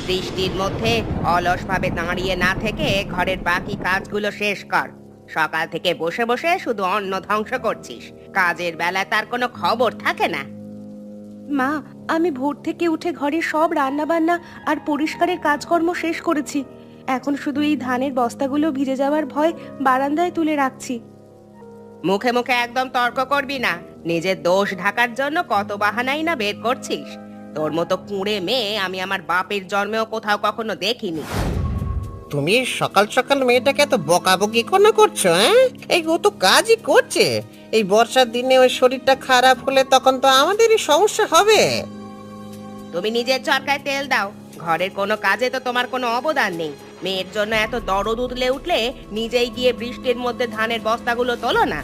বৃষ্টির মধ্যে অলসভাবে দাঁড়িয়ে না থেকে ঘরের বাকি কাজগুলো শেষ কর। সকাল থেকে বসে বসে শুধু অন্ন ধ্বংস করছিস, কাজের বেলায় তার কোনো খবর থাকে না। মা, আমি ভোর থেকে উঠে ঘরের সব রান্না বান্না আর পরিষ্কারের কাজকর্ম শেষ করেছি। এখন শুধু এই ধানের বস্তাগুলো ভিজে যাওয়ার ভয় বারান্দায় তুলে রাখছি। মুখে মুখে একদম তর্ক করবি না। নিজের দোষ ঢাকার জন্য কত বাহানাই না বের করছিস। তোর মতো কুঁড়ে মেয়ে আমি আমার বাপের জন্মেও কোথাও কখনো দেখিনি। তুমি সকাল সকাল মেয়েটাকে এত বকাবকি কেন করছো? হ্যাঁ, এই ও তো কাজই করছে। এই বর্ষার দিনে ওই শরীরটা খারাপ হলে তখন তো আমাদেরই সমস্যা হবে। তুমি নিজের চরকায় তেল দাও। ঘরের কোনো কাজে তো তোমার কোনো অবদান নেই। মেয়ের জন্য এত দরদ উতলে উঠলে নিজেই গিয়ে বৃষ্টির মধ্যে ধানের বস্তাগুলো তোলো না।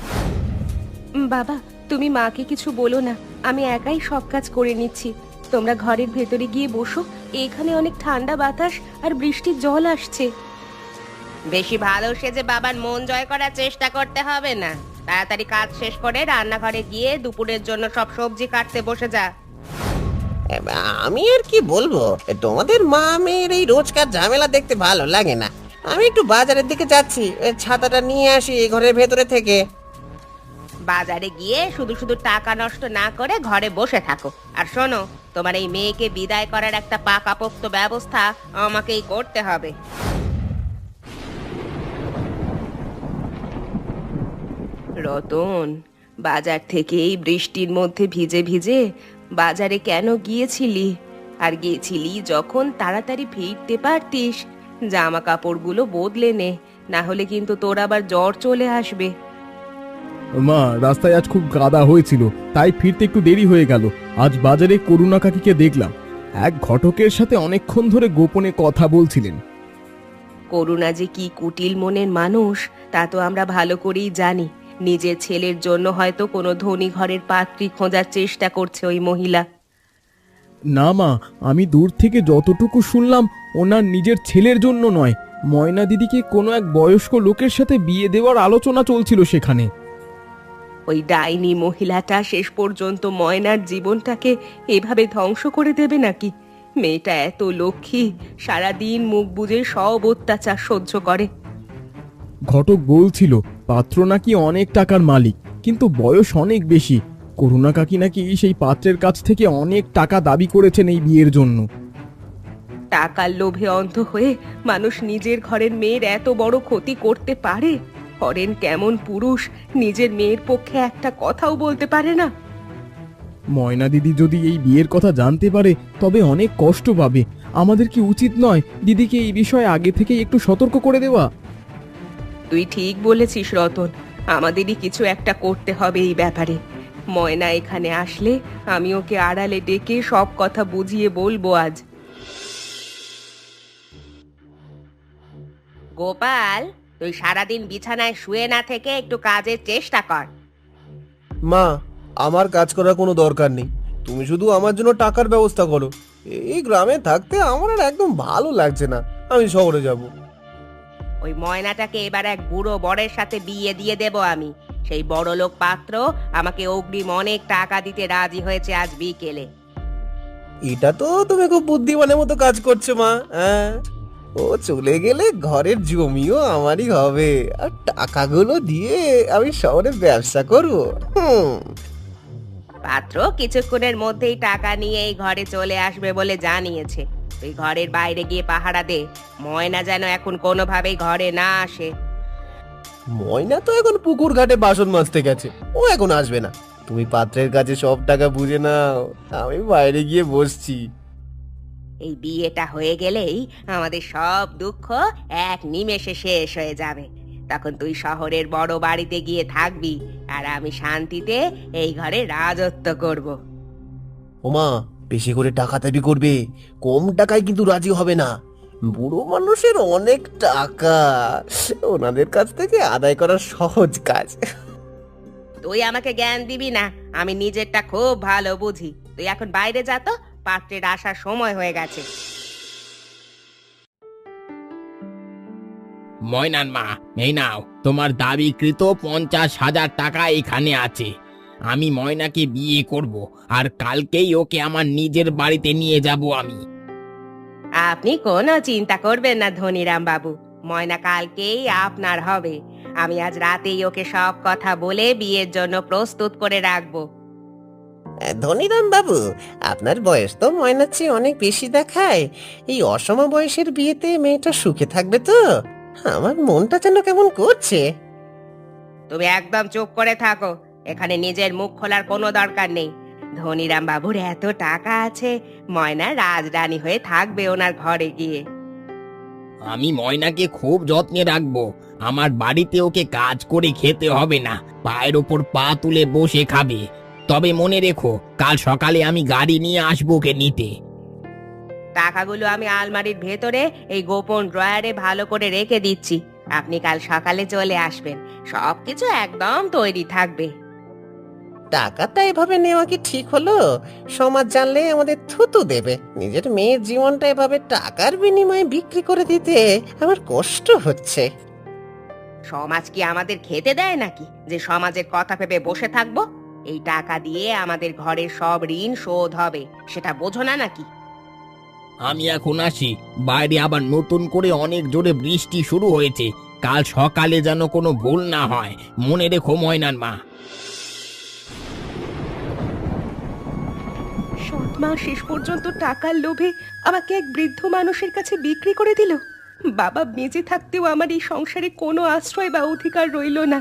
বাবা, তুমি মাকে কিছু বলো না, আমি একাই সব কাজ করে নিচ্ছি। তোমরা ঘরের ভেতরে গিয়ে বসো, এখানে অনেক ঠান্ডা বাতাস আর বৃষ্টির জল আসছে। বেশি ভালো সেজে বাবার মন জয় করার চেষ্টা করতে হবে না। তাড়াতাড়ি কাজ শেষ করে রান্নাঘরে গিয়ে দুপুরের জন্য সব সবজি কাটতে বসে যা। আমি আর কি বলবো, তোমাদের মা মেয়ের এই রোজকার ঝামেলা দেখতে ভালো লাগে না। আমি একটু বাজারের দিকে যাচ্ছি, ছাতাটা নিয়ে আসি ঘরের ভেতরে থেকে। বাজারে গিয়ে শুধু শুধু টাকা নষ্ট না করে ঘরে বসে থাকো। আর শোনো, তোমার এই মেয়েকে বিদায় করার একটা পাকাপোক্ত ব্যবস্থা আমাকেই করতে হবে। রতন, বাজার থেকে এই বৃষ্টির মধ্যে ভিজে ভিজে বাজারে কেন গিয়েছিলি? আর গিয়েছিলি যখন তাড়াতাড়ি ফিরতে পারতিস। জামা কাপড়গুলো বদলে নে, না হলে কিন্তু তোর আবার জ্বর চলে আসবে। মা, রাস্তায় আজ খুব কাদা হয়েছিল, তাই ফিরতে একটু দেরি হয়ে গেল। আজ বাজারে করুণা কাকিকে দেখলাম, এক ঘটকের সাথে অনেকক্ষণ ধরে গোপনে কথা বলছিলেন। করুণা যে কি কুটিল মনের মানুষ তা তো আমরা ভালো করেই জানি। নিজের ছেলের জন্য হয়তো কোনো ধনী ঘরের পাত্রী খোঁজার চেষ্টা করছে ওই মহিলা। না মা, আমি দূর থেকে যতটুকু শুনলাম ওনার নিজের ছেলের জন্য নয়, ময়না দিদিকে কোনো এক বয়স্ক লোকের সাথে বিয়ে দেওয়ার আলোচনা চলছিল সেখানে। ওই ডাইনি মহিলাটা শেষ পর্যন্ত ময়নার জীবনটাকে এভাবে ধ্বংস করে দেবে নাকি? মেয়েটা এত লক্ষ্মী, সারাদিন মুখ বুজে সব অত্যাচার সহ্য করে। ঘটক বলছিল পাত্র নাকি অনেক টাকার মালিক, কিন্তু বয়স অনেক বেশি। করুণা কাকি নাকি সেই পাত্রের কাছ থেকে অনেক টাকা দাবি করেছেন এই বিয়ের জন্য। টাকার লোভে অন্ধ হয়ে মানুষ নিজের ঘরের মেয়ের এত বড় ক্ষতি করতে পারে? হরেন কেমন পুরুষ, নিজের মেয়ের পক্ষে একটা কথাও বলতে পারে না। ময়না দিদি যদি এই বিয়ের কথা জানতে পারে তবে অনেক কষ্ট পাবে। আমাদের কি উচিত নয় দিদিকে এই বিষয়ে আগে থেকেই একটু সতর্ক করে দেওয়া? তুই ঠিক বলেছিস রতন, আমাদেরই কিছু একটা করতে হবে এই ব্যাপারে। ময়না এখানে আসলে আমি ওকে আড়ালে ডেকে সব কথা বুঝিয়ে বলবো আজ। গোপাল, তুই সারাদিন বিছানায় শুয়ে না থেকে একটু কাজের চেষ্টা কর। মা, আমার কাজ করার কোনো দরকার নেই। তুমি শুধু আমার জন্য টাকার ব্যবস্থা করো। এই গ্রামে থাকতে আমার আর একদম ভালো লাগছে না। আমি শহরে যাব। ওই ময়নাটাকে এবার এক বুড়ো বরের সাথে বিয়ে দিয়ে দেব আমি। সেই বড় লোক পাত্র আমাকে অগ্রিম অনেক টাকা দিতে রাজি হয়েছে আজ বিকেলে। এটা তো তুমি খুব বুদ্ধিমানের মতো কাজ করছো মা। হ্যাঁ, ও চলে গেলে ঘরের জমিও আমারই হবে, আর টাকাগুলো দিয়ে আমি শহরে ব্যবসা করবো। পাত্র কিছুক্ষণের মধ্যেই টাকা নিয়ে এই ঘরে চলে আসবে বলে জানিয়েছে। তুই ঘরের বাইরে গিয়ে পাহারা দে, ময়না যেন এখন কোনোভাবেই ঘরে না আসে। ময়না তো এখন পুকুর ঘাটে বাসন মাজতে গেছে, ও এখন আসবে না। তুমি পাত্রের কাছে সব টাকা বুঝে নাও, আমি বাইরে গিয়ে বসছি। এই বিয়েটা হয়ে গেলেই আমাদের সব দুঃখ এক নিমেষে শেষ হয়ে যাবে। তখন তুই শহরের বড় বাড়িতে গিয়ে থাকবি, আর আমি শান্তিতে এই ঘরে রাজত্ব করব। ওমা, বেশি করে টাকা দাবি করবে, কম টাকায় কিন্তু রাজি হবে না। বুড়ো মানুষের অনেক টাকা, ওনাদের কাছ থেকে আদায় করা সহজ কাজ। তুই আমাকে জ্ঞান দিবি না, আমি নিজেরটা খুব ভালো বুঝি। তুই এখন বাইরে যা তো, পাত্রের আসার সময় হয়ে গেছে। ময়নার মা, এই নাও তোমার দাবিকৃত 50,000 টাকা এখানে আছে। আমি ময়নাকে বিয়ে করব, আর কালকেই ওকে আমার নিজের বাড়িতে নিয়ে যাব আমি। আপনি কোনো চিন্তা করবেন না ধনীরাম বাবু, ময়না কালকেই আপনার হবে। আমি আজ রাতেই ওকে সব কথা বলে বিয়ের জন্য প্রস্তুত করে রাখবো। ধনীরাম বাবু, আপনার বয়স তো ময়নার চেয়ে অনেক বেশি দেখায়। এই অসম বয়সের বিয়েতে মেয়েটা সুখে থাকবে তো? আমার মনটা যেন কেমন করছে। তুমি একদম চুপ করে থাকো, এখানে নিজের মুখ খোলার কোনো দরকার নেই। ধনীরাম বাবুর এত টাকা আছে, ময়না রাজরানী হয়ে থাকবে ওনার ঘরে গিয়ে। আমি ময়নাকে খুব যত্নে রাখবো। আমার বাড়িতে ওকে কাজ করে খেতে হবে না, পায়ের ওপর পা তুলে বসে খাবে। তবে মনে রেখো, কাল সকালে আমি গাড়ি নিয়ে আসবো ওকে নিতে। টাকাগুলো আমি আলমারির ভেতরে এই গোপন ড্রয়ারে ভালো করে রেখে দিচ্ছি। আপনি কাল সকালে চলে আসবেন, সবকিছু একদম তৈরি থাকবে। টাকাটা এভাবে নেওয়া কি ঠিক হলো? সমাজ জানলে আমাদের থুতু দেবে। নিজের মেয়ের জীবনটা এভাবে টাকার বিনিময়ে বিক্রি করে দিতে আমার কষ্ট হচ্ছে। সমাজ কি আমাদের খেতে দেয় নাকি যে সমাজের কথা ভেবে বসে থাকবো? এই টাকা দিয়ে আমাদের ঘরের সব ঋণ শোধ হবে, সেটা বোঝো না নাকি? আমি এখন আসি, বাইরে আবার নতুন করে অনেক জোরে বৃষ্টি শুরু হয়েছে। কাল সকালে যেন কোনো ভুল না হয়, মনে রেখো ময়নার মা। সৎমা শেষ পর্যন্ত টাকার লোভে আমাকে এক বৃদ্ধ মানুষের কাছে বিক্রি করে দিল। বাবা বেঁচে থাকতেও আমার এই সংসারে কোনো আশ্রয় বা অধিকার রইল না।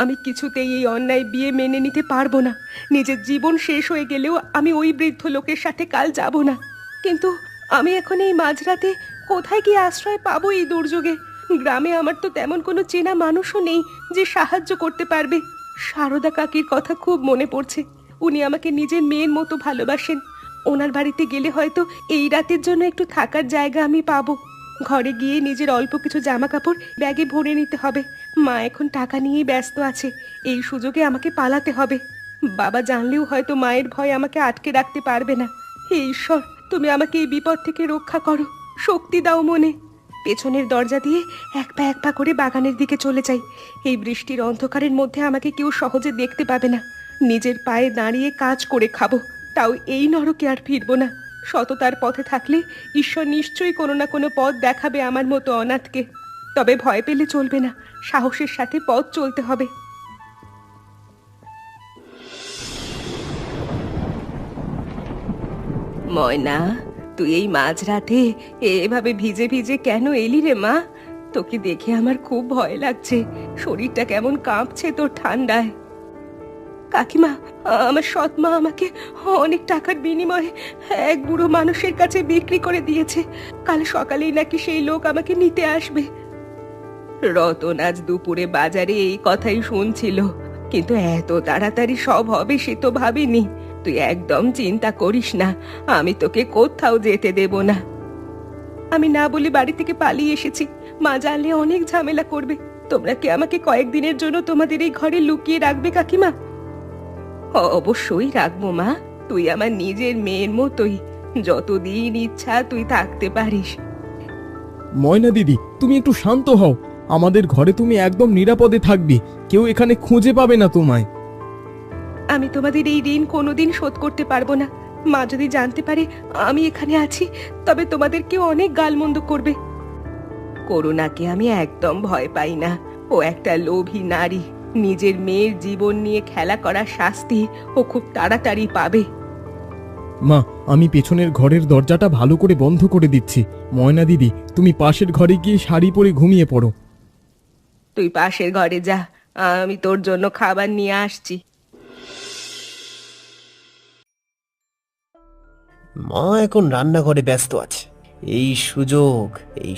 আমি কিছুতেই এই অন্যায় বিয়ে মেনে নিতে পারবো না। নিজের জীবন শেষ হয়ে গেলেও আমি ওই বৃদ্ধ লোকের সাথে কাল যাব না। কিন্তু আমি এখন এই মাঝরাতে কোথায় গিয়ে আশ্রয় পাবো এই দুর্যোগে? গ্রামে আমার তো তেমন কোনো চেনা মানুষও নেই যে সাহায্য করতে পারবে। সারদা কাকির কথা খুব মনে পড়ছে। উনি আমাকে নিজের মেয়ের মতো ভালোবাসেন। ওনার বাড়িতে গেলে হয়তো এই রাতের জন্য একটু থাকার জায়গা আমি পাবো। ঘরে গিয়ে নিজের অল্প কিছু জামা কাপড় ব্যাগে ভরে নিতে হবে। মা এখন টাকা নিয়েই ব্যস্ত আছে, এই সুযোগে আমাকে পালাতে হবে। বাবা জানলেও হয়তো মায়ের ভয় আমাকে আটকে রাখতে পারবে না। হে ঈশ্বর, তুমি আমাকে এই বিপদ থেকে রক্ষা করো, শক্তি দাও মনে। পেছনের দরজা দিয়ে এক পা করে বাগানের দিকে চলে যাই। এই বৃষ্টির অন্ধকারের মধ্যে আমাকে কেউ সহজে দেখতে পাবে না। নিজের পায়ে দাঁড়িয়ে কাজ করে খাবো, তাও এই নরকে আর ফিরবো না। সততার পথে থাকলে ঈশ্বর নিশ্চয়ই কোনো না কোনো পথ দেখাবে আমার মতো অনাথকে। তবে ভয় পেলে চলবে না, সাহসের সাথে পথ চলতে হবে। ময়না, তুই এই মাঝরাতে এভাবে ভিজে ভিজে কেন এলি রে মা? তোকে দেখে আমার খুব ভয় লাগছে, শরীরটা কেমন কাঁপছে তোর ঠান্ডায়। কাকিমা, আমার সৎ মা আমাকে অনেক টাকার বিনিময়ে এক বুড়ো মানুষের কাছে বিক্রি করে দিয়েছে। কাল সকালেই নাকি সেই লোক আমাকে নিতে আসবে। রতন আজ দুপুরে বাজারে এই কথাই শুনছিল, কিন্তু এত তাড়াতাড়ি সব হবে সে তো ভাবিনি। তুই একদম চিন্তা করিস না, আমি তোকে কোথাও যেতে দেব না। আমি না বলে বাড়ি থেকে পালিয়ে এসেছি, মা জানলে অনেক ঝামেলা করবে। তোমরা কি আমাকে কয়েকদিনের জন্য তোমাদের এই ঘরে লুকিয়ে রাখবে কাকিমা? অবশ্যই রাখবো মা, তুই আমার নিজের মেয়ের মতোই, যতদিন ইচ্ছা তুই থাকতে পারিস। ময়না দিদি, তুমি একটু শান্ত হও। আমাদের ঘরে তুমি একদম নিরাপদে থাকবে, কেউ এখানে খুঁজে পাবে না তোমায়। আমি তোমাদের এই ঋণ কোনোদিন শোধ করতে পারবো না। মা যদি জানতে পারে আমি এখানে আছি, তবে তোমাদেরকেও অনেক গালমন্দ করবে। করুণাকে আমি একদম ভয় পাই না, ও একটা লোভী নারী। নিজের মেয়ের জীবন নিয়ে খেলা করার শাস্তি ও খুব তাড়াতাড়ি পাবে। মা, আমি পেছনের ঘরের দরজাটা ভালো করে বন্ধ করে দিচ্ছি। ময়না দিদি, তুমি পাশের ঘরে গিয়ে শাড়ি পরে ঘুমিয়ে পড়ো। তুই পাশের ঘরে যা, আমি তোর জন্য খাবার নিয়ে আসছি। মা এখন রান্নাঘরে ব্যস্ত আছে। এই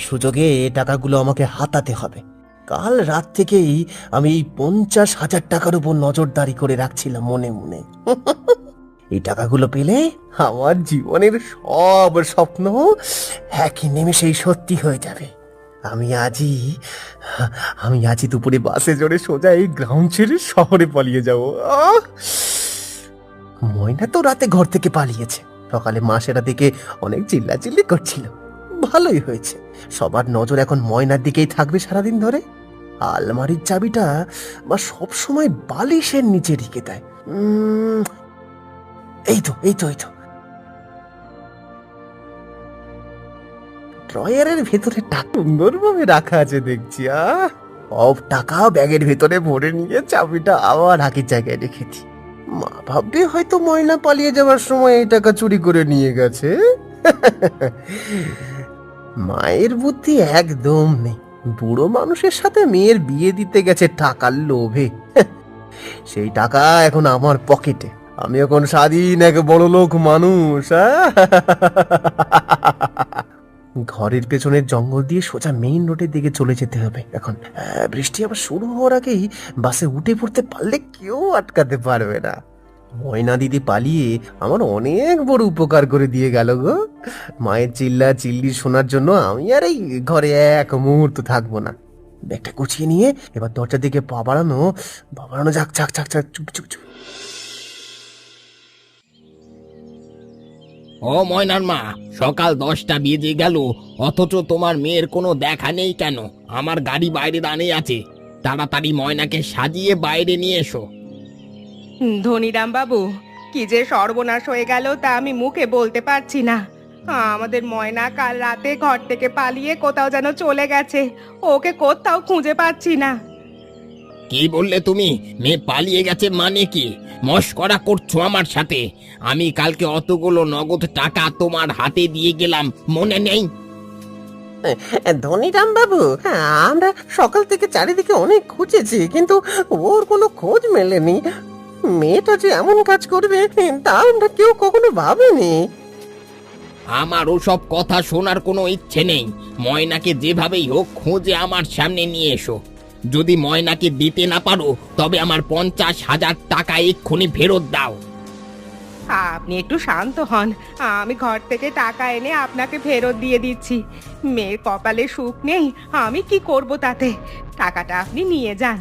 সুযোগে টাকাগুলো আমাকে হাতাতে হবে। কাল রাত থেকেই আমি এই 50,000 টাকার উপর নজরদারি করে রাখছিলাম মনে মনে। এই টাকাগুলো পেলে আমার জীবনের সব স্বপ্ন একই নিমেষেই সত্যি হয়ে যাবে। আমি আজই দুপুরে বাসে চড়ে সোজা এই গ্রাম ছেড়ে শহরে পালিয়ে যাব। ময়না তো রাতে ঘর থেকে পালিয়েছে, সকালে মা সেটা দেখে অনেক চিল্লাচিল্লি করছিল। ভালোই হয়েছে, সবার নজর এখন ময়নার দিকেই থাকবে সারাদিন ধরে। আলমারির চাবিটা মা সবসময় বালিশের নিচে রেখে দেয়। এই তো ড্রয়ারের ভেতরে টাকা সুন্দরভাবে রাখা আছে দেখছি। সব টাকা ব্যাগের ভেতরে ভরে নিয়ে চাবিটা আবার হাকির জায়গায় রেখেছি। মা ভাববে হয়তো ময়না পালিয়ে যাওয়ার সময় এই টাকা চুরি করে নিয়ে গেছে। মায়ের বুদ্ধি একদম নেই, বুড়ো মানুষের সাথে মেয়ের বিয়ে দিতে গেছে টাকার লোভে। সেই টাকা এখন আমার পকেটে, আমি এখন স্বাধীন এক বড় লোক মানুষ। ঘরের পেছনের জঙ্গল দিয়ে সোজা মেইন রোডের দিকে চলে যেতে হবে এখন। বৃষ্টি আবার শুরু হওয়ার আগেই বাসে উঠে পড়তে পারলে কেউ আটকাতে পারবে না। ময়না দিদি পালিয়ে আমার অনেক বড় উপকার করে দিয়ে গেল গো। মায়ের চিল্লা চিল্লি শোনার জন্য আমি আর এই ঘরে এক মুহূর্ত থাকবো না। ব্যাগটা গুছিয়ে নিয়ে এবার দরজার দিকে পা বাড়ানো যাক চাক চাক চাক চুপ চুপ চুপ। ও ময়নার মা, সকাল 10টা বেজে গেল, অথচ তোমার মেয়ের কোনো দেখা নেই কেন? আমার গাড়ি বাইরে দাঁড়িয়ে আছে, তাড়াতাড়ি ময়নাকে সাজিয়ে বাইরে নিয়ে এসো। ধনীরাম বাবু, কি যে সর্বনাশ হয়ে গেল তা আমি মুখে বলতে পারছি না। আমাদের ময়না কাল রাতে ঘর থেকে পালিয়ে কোথাও যেন চলে গেছে, ওকে কোথাও খুঁজে পাচ্ছি না। কি বললে তুমি? মেয়ে পালিয়ে গেছে মানে কি? মশকরা করছো আমার সাথে? আমি কালকে অতগুলো নগদ টাকা তোমার হাতে দিয়ে গেলাম, মনে নেই? ধনীরাম বাবু, আমরা সকাল থেকে চারিদিকে অনেক খুঁজেছি, কিন্তু ওর কোনো খোঁজ মেলেনি। মেয়েটা যে এমন কাজ করবে তা আমরা কেউ কখনো ভাবিনি। আমার ওসব কথা শোনার কোনো ইচ্ছে নেই। ময়নাকে যেভাবেই হোক খুঁজে আমার সামনে নিয়ে এসো। যদি ময়নাকে দিতে না পারো তবে আমার 50,000 টাকা এক্ষুনি ফেরত দাও। আপনি একটু শান্ত হন, আমি ঘর থেকে টাকা এনে আপনাকে ফেরত দিয়ে দিচ্ছি। মেয়ের কপালে সুখ নেই, আমি কি করব তাতে? টাকাটা আপনি নিয়ে যান।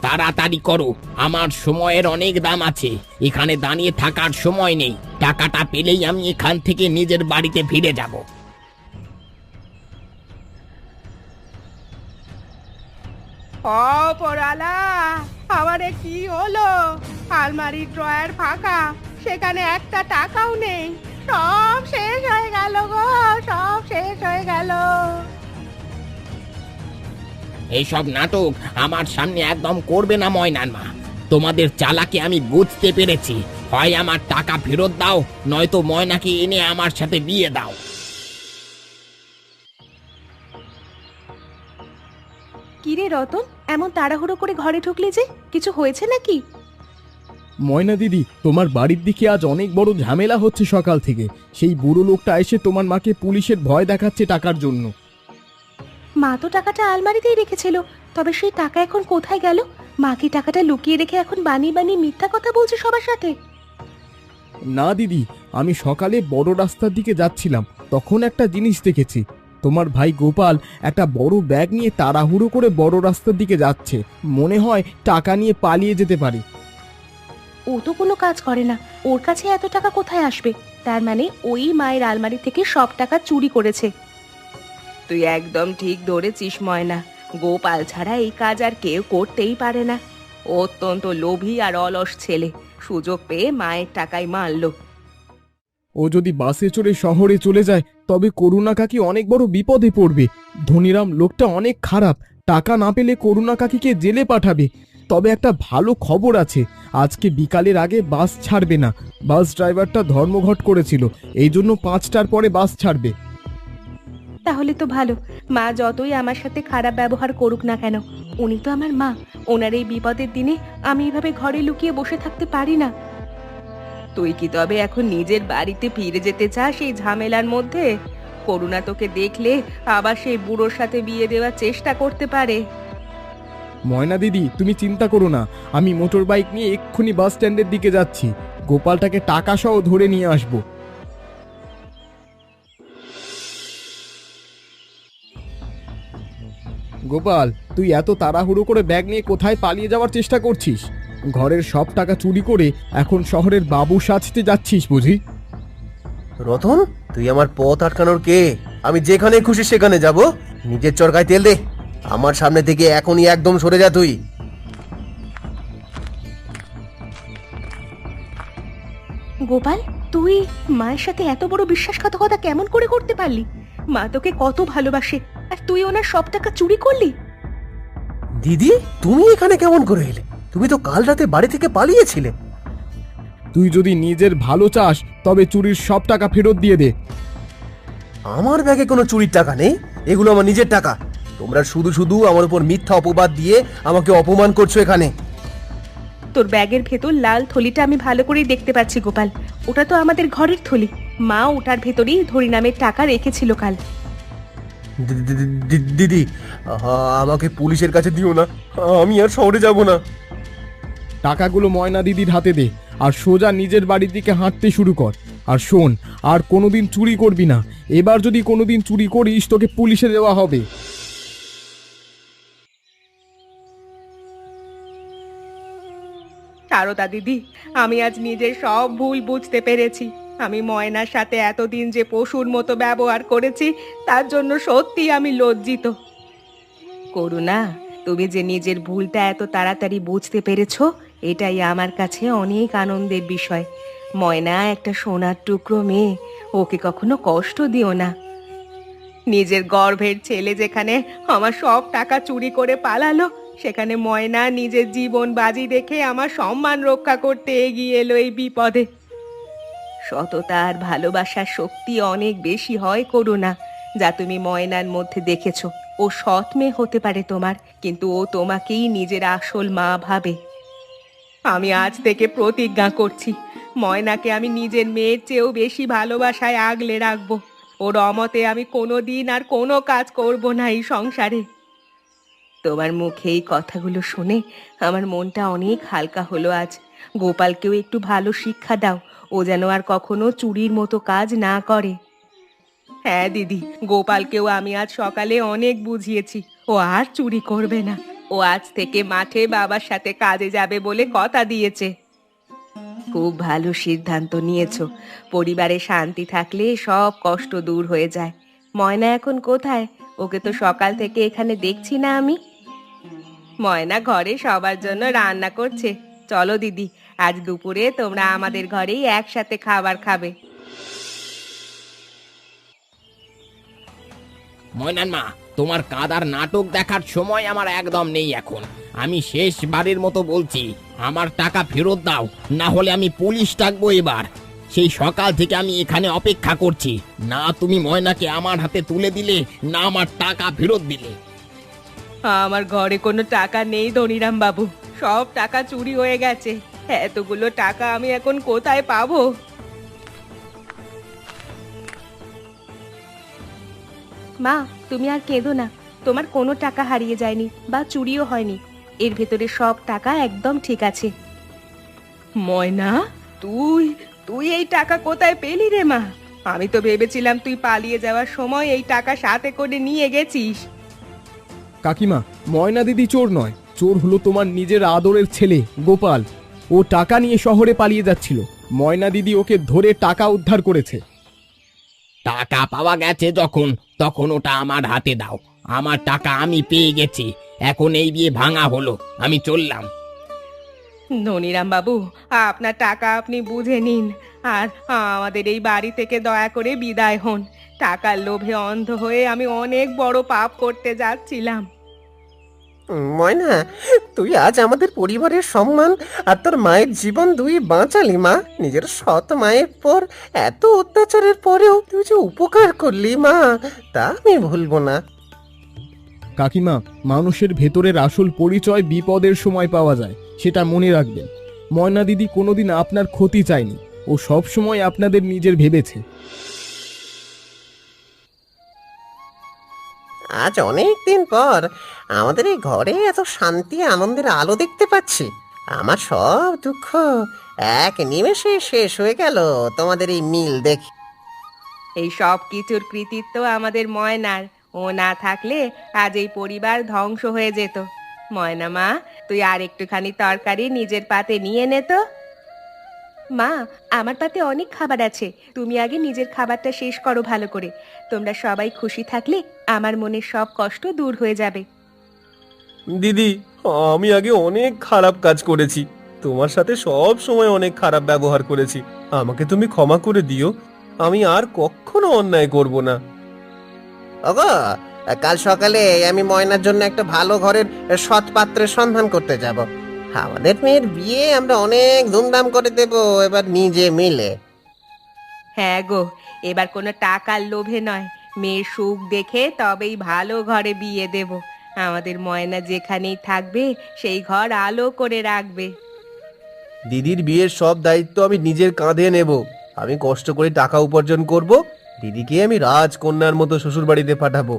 তাড়াতাড়ি করো, আমার সময়ের অনেক দাম আছে, এখানে দাঁড়িয়ে থাকার সময় নেই। টাকাটা পেলেই আমি এখান থেকে নিজের বাড়িতে ফিরে যাব। পরালা, আমারে কি হলো? আলমারির ড্রয়ার ফাঁকা, সেখানে একটা টাকাও নেই। সব শেষ হয়ে গেল গো, সব শেষ হয়ে গেল। এইসব নাটক আমার সামনে একদম করবে না ময়নার মা। তোমাদের চালাকি আমি বুঝতে পেরেছি। হয় আমার টাকা ফেরত দাও, নয়তো ময়নাকে এনে আমার সাথে বিয়ে দাও। কিরে রতন, এমন তাড়াহুড়ো করে ঘরে ঢুকলি যে? কিছু হয়েছে নাকি? ময়না দিদি, তোমার বাড়ির দিকে আজ অনেক বড় ঝামেলা হচ্ছে সকাল থেকে। সেই বুড়ো লোকটা এসে তোমার মাকে পুলিশের ভয় দেখাচ্ছে টাকার জন্য। মা তো টাকাটা আলমারিতেই রেখেছিল, তবে সেই টাকা এখন কোথায় গেল? মা কি টাকাটা লুকিয়ে রেখে এখন বানিয়ে বানিয়ে মিথ্যা কথা বলছে সবার সাথে? না দিদি, আমি সকালে বড় রাস্তার দিকে যাচ্ছিলাম, তখন একটা জিনিস দেখেছি। তোমার ভাই গোপাল একটা বড় ব্যাগ নিয়ে তাড়াহুড়ো করে বড় রাস্তার দিকে যাচ্ছে। মনে হয় টাকা নিয়ে পালিয়ে যেতে পারে। ও তো কোনো কাজ করে না, ওর কাছে এত টাকা কোথায় আসবে? তার মানে ওই মায়ের আলমারি থেকে সব টাকা চুরি করেছে। তুই একদম ঠিক ধরেছিস ময়না, গোপাল ছাড়া এই কাজ আর কেউ করতেই পারে না। অত্যন্ত লোভী আর অলস ছেলে, সুযোগ পেয়ে মায়ের টাকায় মারলো। ও যদি বাসে চড়ে শহরে চলে যায় তবে করুণা কাকি অনেক বড় বিপদে পড়বে। ধনীরাম লোকটা অনেক খারাপ, টাকা না পেলে করুণা কাকিকে জেলে পাঠাবে। তবে একটা ভালো খবর আছে, আজকে বিকালের আগে বাস ছাড়বে না। বাস ড্রাইভারটা ধর্মঘট করেছিল, এই জন্য 5টার পরে বাস ছাড়বে। তাহলে তো ভালো। মা যতই আমার সাথে খারাপ ব্যবহার করুক না কেন, উনি তো আমার মা। ওনার এই বিপদের দিনে আমি এইভাবে ঘরে লুকিয়ে বসে থাকতে পারি না। তুই কি তবে এখন নিজের বাড়িতে ফিরে যেতে চাস এই ঝামেলার মধ্যে? করুণা তোকে দেখলে আবার সেই বুড়োর সাথে বিয়ে দেওয়ার চেষ্টা করতে পারে। ময়না দিদি, তুমি চিন্তা করো না, আমি মোটর বাইক নিয়ে এক্ষুনি বাস স্ট্যান্ডের দিকে যাচ্ছি। গোপালটাকে টাকা সহ ধরে নিয়ে আসবো। গোপাল, তুই এত তাড়াহুড়ো করে ব্যাগ নিয়ে কোথায় পালিয়ে যাওয়ার চেষ্টা করছিস? ঘরের সব টাকা চুরি করে এখন শহরের বাবু সাজতে যাচ্ছিস বুঝি? রতন, তুই আমার পথ আটকানোর কে? আমি যেখানে খুশি সেখানে যাব। নিজের চরকায় তেল দে, আমার সামনে থেকে এখনই একদম সরে যা তুই। গোপাল, তুই মায়ের সাথে এত বড় বিশ্বাসঘাতকতা কেমন করে করতে পারলি? মা তোকে কত ভালোবাসে, আর তুই ওনার সব টাকা চুরি করলি। দিদি, তুমি এখানে কেমন করে এলে? তুমি তো কাল রাতে বাড়ি থেকে পালিয়েছিলে। তুই যদি নিজের ভালো চাস তবে চুরির সব টাকা ফেরত দিয়ে দে। আমার ব্যাগে কোনো চুরির টাকা নেই, এগুলো আমার নিজের টাকা। তোমরা শুধু শুধু আমার উপর মিথ্যা অপবাদ দিয়ে আমাকে অপমান করছো এখানে। তোর ব্যাগের ভেতর লাল থলিটা আমি ভালো করেই দেখতে পাচ্ছি গোপাল, ওটা তো আমাদের ঘরের থলি। মা ওটার ভেতরেই হরিনামের টাকা রেখেছিল কাল। দিদি, আমাকে পুলিশের কাছে দিও না, আমি আর শহরে যাব না। টাকাগুলো ময়না দিদির হাতে দে আর সোজা নিজের বাড়ির দিকে হাঁটতে শুরু কর। আর শোন, আর কোনোদিন চুরি করবি না। এবার যদি কোনোদিন চুরি করিস তোকে পুলিশে দেওয়া হবে। সারদা দিদি, আমি আজ নিজের সব ভুল বুঝতে পেরেছি। আমি ময়নার সাথে এতদিন যে পশুর মতো ব্যবহার করেছি, তার জন্য সত্যি আমি লজ্জিত। করুণা, তুমি যে নিজের ভুলটা এত তাড়াতাড়ি বুঝতে পেরেছো, এটাই আমার কাছে অনেক আনন্দের বিষয়। ময়না একটা সোনার টুকরো মেয়ে, ওকে কখনো কষ্ট দিও না। নিজের গর্ভের ছেলে যেখানে আমার সব টাকা চুরি করে পালালো, সেখানে ময়না নিজের জীবন বাজি রেখে আমার সম্মান রক্ষা করতে এগিয়ে এলো এই বিপদে। সততা আর ভালোবাসার শক্তি অনেক বেশি হয় করুণা, যা তুমি ময়নার মধ্যে দেখেছো। ও সৎ মেয়ে হতে পারে তোমার, কিন্তু ও তোমাকেই নিজের আসল মা ভাবে। আমি আজ থেকে প্রতিজ্ঞা করছি, ময়নাকে আমি নিজের মেয়ের চেয়েও বেশি ভালোবাসায় আগলে রাখবো। ওর অমতে আমি কোনোদিন আর কোনো কাজ করব না এই সংসারে। তোমার মুখে এই কথাগুলো শুনে আমার মনটা অনেক হালকা হলো আজ। গোপালকেও একটু ভালো শিক্ষা দাও, ও যেন আর কখনো চুরির মতো কাজ না করে। হ্যাঁ দিদি, গোপালকেও আমি আজ সকালে অনেক বুঝিয়েছি, ও আর চুরি করবে না। ও আজ থেকে মাঠে বাবার সাথে কাজে যাবে বলে কথা দিয়েছে। খুব ভালো সিদ্ধান্ত নিয়েছো। পরিবারে শান্তি থাকলে সব কষ্ট দূর হয়ে যায়। ময়না এখন কোথায়? ওকে তো সকাল থেকে এখানে দেখছি না আমি। ময়না ঘরে সবার জন্য রান্না করছে। চলো দিদি, আজ দুপুরে তোমরা আমাদের ঘরেই একসাথে খাবার খাবে। ময়নার মা, তোমার কাঁদার নাটক দেখার সময় আমার একদম নেই এখন। আমি শেষবারের মতো বলছি, আমার টাকা ফেরত দাও, না হলে আমি পুলিশ ডাকবো এবার। সেই সকাল থেকে আমি এখানে অপেক্ষা করছি, না তুমি ময়নাকে আমার হাতে তুলে দিলে, না আমার টাকা ফেরত দিলে। আমার ঘরে কোনো টাকা নেই ধনীরাম বাবু, সব টাকা চুরি হয়ে গেছে। এতগুলো টাকা আমি এখন কোথায় পাবো? মা, তুমি আর কেঁদো না। তোমার কোনো টাকা হারিয়ে যায়নি বা চুরিও হয়নি। এর ভেতরে সব টাকা একদম ঠিক আছে। ময়না, তুই তুই এই টাকা কোথায় পেলি রে মা? আমি তো ভেবেছিলাম তুই পালিয়ে যাওয়ার সময় এই টাকা সাথে করে নিয়ে গেছিস। কাকিমা, ময়না দিদি চোর নয়, চোর হলো তোমার নিজের আদরের ছেলে গোপাল। ও টাকা নিয়ে শহরে পালিয়ে যাচ্ছিল, ময়না দিদি ওকে ধরে টাকা উদ্ধার করেছে। টাকা পাওয়া গেছে যখন, তখন ওটা আমার হাতে দাও। আমার টাকা আমি পেয়ে গেছি, এখন এই বিয়ে ভাঙা হলো, আমি চললাম। ধনীরাম বাবু, আপনার টাকা আপনি বুঝে নিন, আর আমাদের এই বাড়ি থেকে দয়া করে বিদায় হন। টাকার লোভে অন্ধ হয়ে আমি অনেক বড় পাপ করতে যাচ্ছিলাম। ময়না, তুই আজ আমাদের পরিবারের সম্মান আর তোর মায়ের জীবন দুই বাঁচালি মা। নিজের সৎ মায়ের পর এত অত্যাচারের পরেও তুই যে উপকার করলি মা, তা আমি ভুলবো না। কাকিমা, মানুষের ভেতরের আসল পরিচয় বিপদের সময় পাওয়া যায়, সেটা মনে রাখবেন। ময়না দিদি কোনোদিন আপনার ক্ষতি চায়নি, ও সব সময় আপনাদের নিজের ভেবেছে। আজ অনেক দিন পর আমাদের এই ঘরে এত শান্তি আনন্দের আলো দেখতে পাচ্ছি। আমার সব দুঃখ এক নিমেষে শেষ হয়ে গেল তোমাদের এই মিল দেখে। এই সব কিছুর কৃতিত্ব আমাদের ময়নার। ও না থাকলে আজ এই পরিবার ধ্বংস হয়ে যেত। ময়না মা, তুই আর একটুখানি তরকারি নিজের পাতে নিয়ে নে তো। মা, আমার পাতে অনেক খাবার আছে, তুমি আগে নিজের খাবারটা শেষ করো ভালো করে। তোমরা সবাই খুশি থাকলে আমার মনের সব কষ্ট দূর হয়ে যাবে। দিদি, আমি আগে অনেক খারাপ কাজ করেছি, তোমার সাথে সব সময় অনেক খারাপ ব্যবহার করেছি। আমাকে তুমি ক্ষমা করে দিও, আমি আর কখনো অন্যায় করব না। ওগো, কাল সকালে আমি ময়নার জন্য একটা ভালো ঘরের সৎ পাত্রের সন্ধান করতে যাব। আমাদের মেয়ের বিয়ে আমরা অনেক ধুমধাম করে দেব এবার নিজে মিলে। হ্যাঁ গো, এবার কোনো টাকার লোভে নয়, মেয়ের সুখ দেখে তবেই ভালো ঘরে বিয়ে দেব। আমাদের ময়না যেখানেই থাকবে সেই ঘর আলো করে রাখবে। দিদির বিয়ের সব দায়িত্ব আমি নিজের কাঁধে নেব। আমি কষ্ট করে টাকা উপার্জন করব, দিদিকে আমি রাজকন্যার মতো শ্বশুর বাড়িতে পাঠাবো।